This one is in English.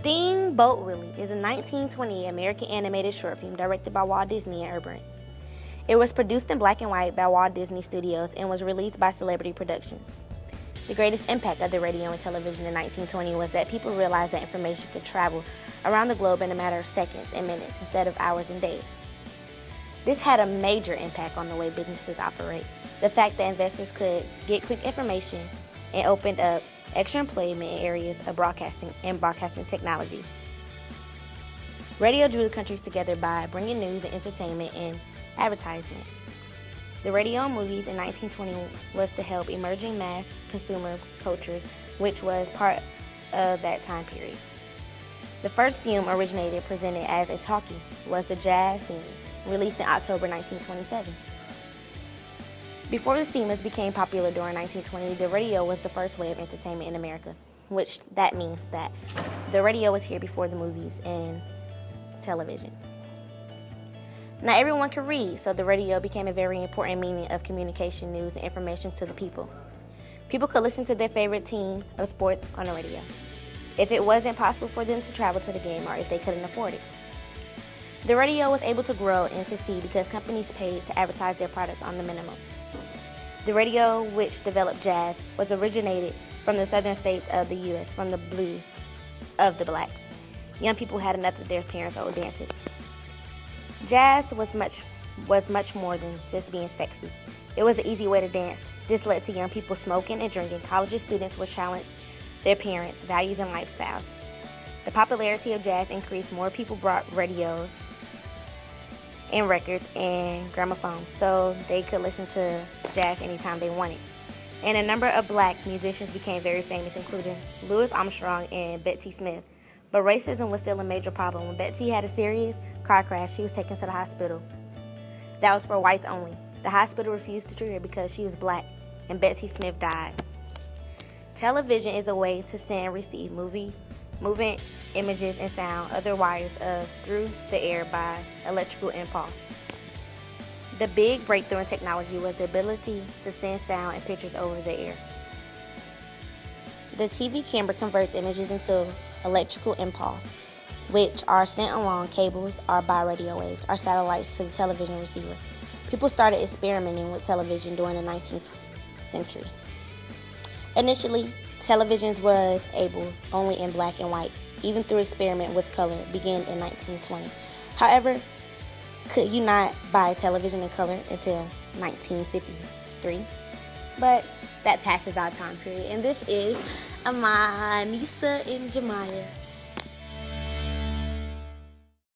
Steamboat Willie is a 1920 American animated short film directed by Walt Disney and Urban. It was produced in black and white by Walt Disney Studios and was released by Celebrity Productions. The greatest impact of the radio and television in 1920 was that people realized that information could travel around the globe in a matter of seconds and minutes instead of hours and days. This had a major impact on the way businesses operate. The fact that investors could get quick information and opened up extra employment in areas of broadcasting and broadcasting technology. Radio drew the countries together by bringing news and entertainment and advertisement. The radio and movies in 1920 was to help emerging mass consumer cultures, which was part of that time period. The first film originated presented as a talkie was The Jazz Singers, released in October 1927. Before the steamers became popular during 1920, the radio was the first way of entertainment in America, which that means that the radio was here before the movies and television. Not everyone could read, so the radio became a very important means of communication, news, and information to the people. People could listen to their favorite teams of sports on the radio, if it wasn't possible for them to travel to the game or if they couldn't afford it. The radio was able to grow and succeed because companies paid to advertise their products on the minimum. The radio, which developed jazz, was originated from the southern states of the U.S., from the blues of the blacks. Young people had enough of their parents' old dances. Jazz was much more than just being sexy. It was an easy way to dance. This led to young people smoking and drinking. College students would challenge their parents' values and lifestyles. The popularity of jazz increased. More people brought radios and records and gramophones so they could listen to jazz anytime they wanted. And a number of black musicians became very famous, including Louis Armstrong and Bessie Smith. But racism was still a major problem. When Bessie had a serious car crash, she was taken to the hospital. That was for whites only. The hospital refused to treat her because she was black, and Bessie Smith died. Television is a way to send and receive movement, images, and sound, other wires through the air by electrical impulse. The big breakthrough in technology was the ability to send sound and pictures over the air. The TV camera converts images into electrical impulse, which are sent along cables or by radio waves or satellites to the television receiver. People started experimenting with television during the 19th century. Initially, television was able only in black and white, even through experiment with color began in 1920. However, could you not buy television in color until 1953? But that passes our time period. And this is Amanisa and Jemiah.